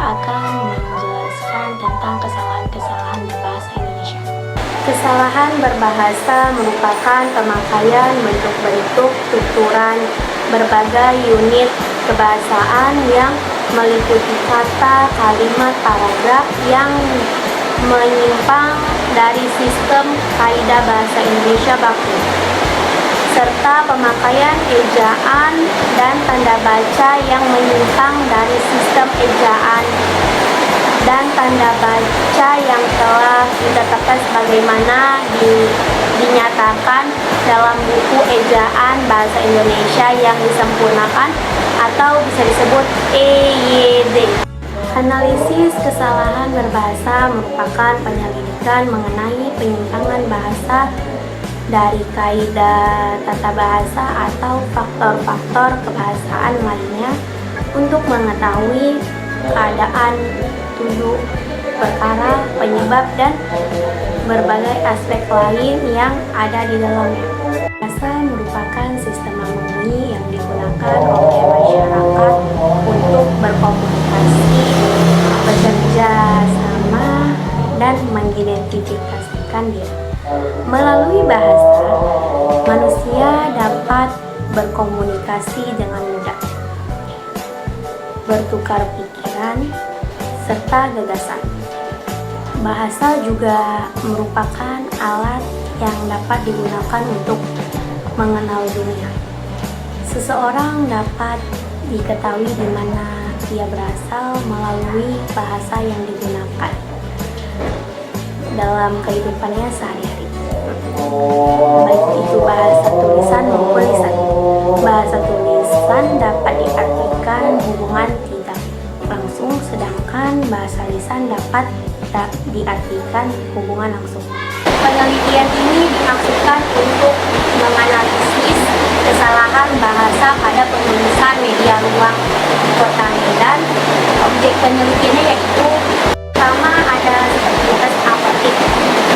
akan menjelaskan tentang kesalahan-kesalahan berbahasa Indonesia. Kesalahan berbahasa merupakan pemakaian bentuk-bentuk tuturan berbagai unit kebahasaan yang meliputi kata, kalimat, paragraf yang menyimpang dari sistem kaidah bahasa Indonesia baku, serta pemakaian ejaan dan tanda baca yang menyimpang dari sistem ejaan dan tanda baca yang telah ditetapkan sebagaimana dinyatakan dalam buku ejaan bahasa Indonesia yang disempurnakan atau bisa disebut EYD. Analisis kesalahan berbahasa merupakan penyelidikan mengenai penyimpangan bahasa dari kaidah tata bahasa atau faktor-faktor kebahasaan lainnya untuk mengetahui keadaan tujuh perkara, penyebab, dan berbagai aspek lain yang ada di dalamnya. Bahasa merupakan sistem memahami yang digunakan oleh masyarakat untuk berkomunikasi, bekerja sama, dan mengidentifikasikan diri. Melalui bahasa, manusia dapat berkomunikasi dengan mudah, bertukar pikiran, serta gagasan. Bahasa juga merupakan alat yang dapat digunakan untuk mengenal dunia. Seseorang dapat diketahui di mana dia berasal melalui bahasa yang digunakan dalam kehidupannya sehari-hari, baik itu bahasa tulisan maupun lisan. Bahasa tulisan dapat diartikan hubungan tidak langsung, sedangkan bahasa lisan dapat diartikan hubungan langsung. Penelitian ini dimaksudkan untuk menganalisis kesalahan bahasa pada penulisan media ruang Kota Medan. Objek penelitiannya yaitu pertama ada seperti apotik.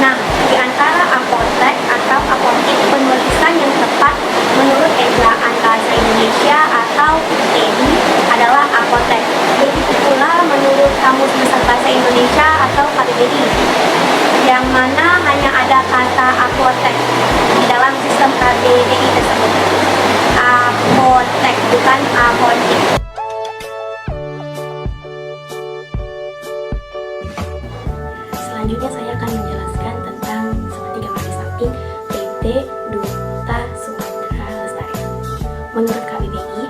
Nah, di antara apotek atau apotik, penulisan yang tepat menurut ejaan bahasa Indonesia atau EDI adalah apotek. Begitu pula menurut Kamus Besar Bahasa Indonesia atau KBBI, yang mana hanya ada kata apotek di dalam sistem KBBI tersebut. Apotek, bukan apotik. Selanjutnya saya akan menjelaskan tentang seperti gambar di samping PT Duta Sumatera Lestari. Menurut KBBI,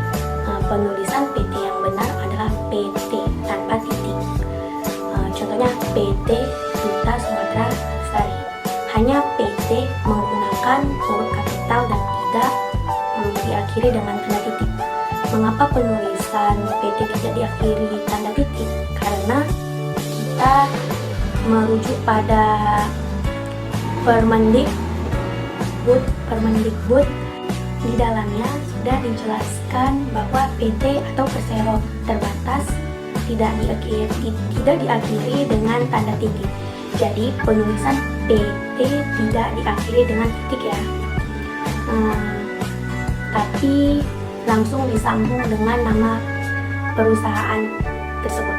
penulisan PT yang benar adalah PT tanpa titik. Contohnya PT Duta Sumatera Lestari. Hanya PT menggunakan huruf kapital dan tidak diakhiri dengan tanda titik. Mengapa penulisan PT tidak diakhiri tanda titik? Karena kita merujuk pada Permendikbud. Di dalamnya sudah dijelaskan bahwa PT atau persero terbatas tidak diakhiri dengan tanda titik. Jadi penulisan PT tidak diakhiri dengan titik ya, tapi langsung disambung dengan nama perusahaan tersebut.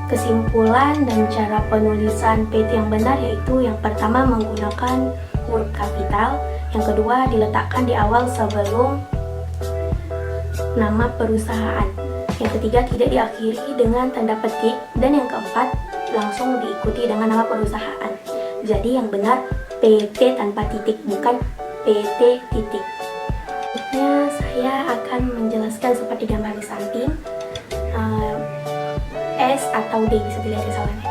Kesimpulan dan cara penulisan PT yang benar yaitu yang pertama menggunakan huruf kapital, yang kedua diletakkan di awal sebelum nama perusahaan, yang ketiga tidak diakhiri dengan tanda petik, dan yang keempat langsung diikuti dengan nama perusahaan. Jadi yang benar PT tanpa titik, bukan PT titik. Selanjutnya saya akan menjelaskan seperti gambar di samping. S atau D bisa dilihat kesalahannya.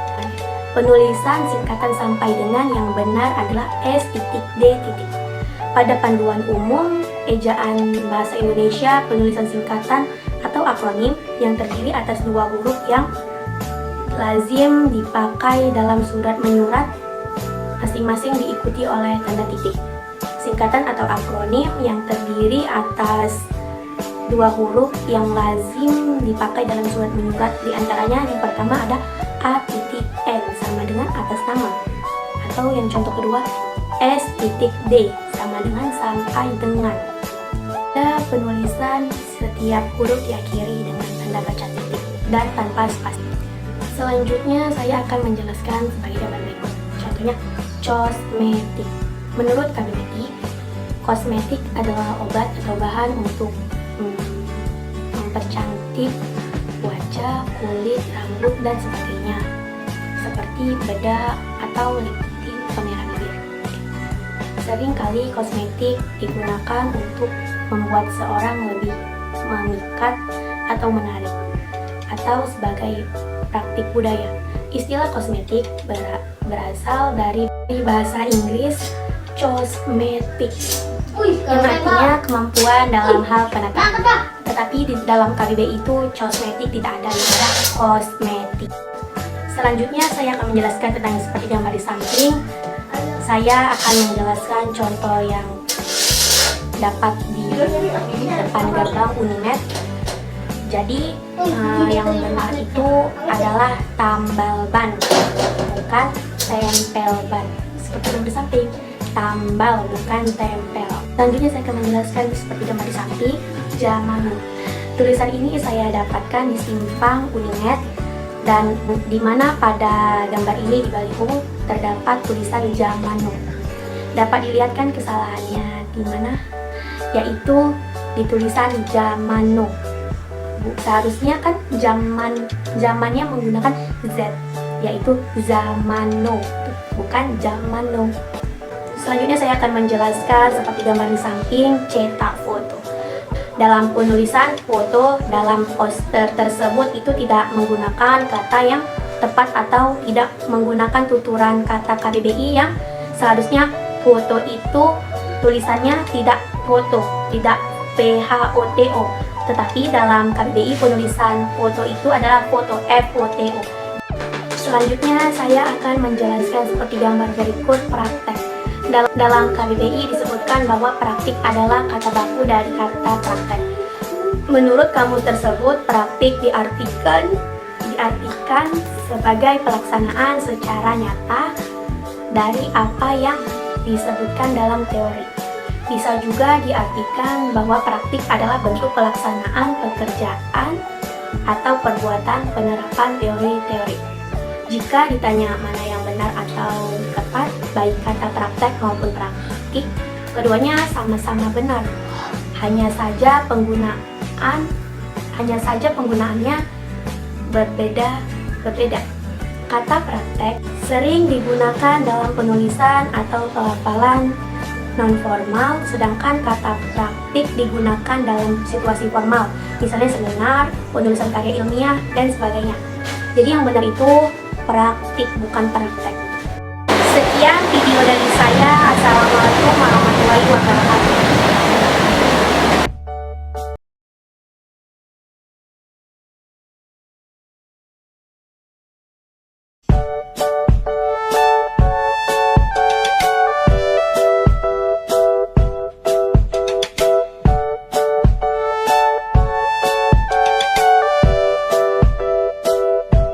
Penulisan singkatan sampai dengan yang benar adalah S titik D titik. Pada panduan umum ejaan bahasa Indonesia, penulisan singkatan atau akronim yang terdiri atas dua huruf yang lazim dipakai dalam surat menyurat masing-masing diikuti oleh tanda titik. Singkatan atau akronim yang terdiri atas dua huruf yang lazim dipakai dalam surat menyurat, diantaranya yang pertama ada A titik N sama dengan atas nama, atau yang contoh kedua S titik D sama dengan sampai dengan. Pada penulisan setiap huruf diakhiri dengan tanda baca titik dan tanpa spasi. Selanjutnya saya akan menjelaskan sebagai gambar berikut. Contohnya, kosmetik. Menurut KBBI, kosmetik adalah obat atau bahan untuk mempercantik wajah, kulit, rambut, dan sebagainya, seperti bedak atau lip tint pemerah bibir. Seringkali kosmetik digunakan untuk membuat seorang lebih memikat atau menarik, atau sebagai praktik budaya. Istilah kosmetik berasal dari bahasa Inggris cosmetic, yang artinya kemampuan dalam hal penataan. Tetapi di dalam KBBI itu cosmetik tidak ada istilah kosmetik. Selanjutnya saya akan menjelaskan tentang seperti gambar di samping. Saya akan menjelaskan contoh yang dapat di depan gerbang Unimed. Jadi yang benar itu adalah tambal ban, bukan tempel ban. Seperti yang di samping, tambal bukan tempel. Selanjutnya saya akan menjelaskan seperti gambar di samping, Jamanu. Tulisan ini saya dapatkan di simpang Unimed, dan di mana pada gambar ini di baliho terdapat tulisan Jamanu. Dapat dilihatkan kesalahannya di mana, yaitu di tulisan Jamanu. Seharusnya kan zamannya menggunakan Z, yaitu Zamano, bukan Jamano. Selanjutnya saya akan menjelaskan seperti gambar di samping, cetak foto. Dalam penulisan foto dalam poster tersebut itu tidak menggunakan kata yang tepat atau tidak menggunakan tuturan kata KBBI yang seharusnya foto itu tulisannya tidak foto, tidak PHOTO. Tetapi dalam KBBI penulisan foto itu adalah foto, FOTO. Selanjutnya saya akan menjelaskan seperti gambar berikut, praktek. Dalam KBBI disebutkan bahwa praktik adalah kata baku dari kata praktek. Menurut kamus tersebut, praktik diartikan sebagai pelaksanaan secara nyata dari apa yang disebutkan dalam teori. Bisa juga diartikan bahwa praktik adalah bentuk pelaksanaan pekerjaan atau perbuatan penerapan teori-teori. Jika ditanya mana yang benar atau tepat, baik kata praktek maupun praktik, keduanya sama-sama benar. Hanya saja penggunaannya berbeda. Kata praktek sering digunakan dalam penulisan atau pelafalan non-formal, sedangkan kata praktik digunakan dalam situasi formal, misalnya seminar, penulisan karya ilmiah, dan sebagainya. Jadi yang benar itu praktik, bukan praktek. Sekian video dari saya. Assalamualaikum warahmatullahi wabarakatuh.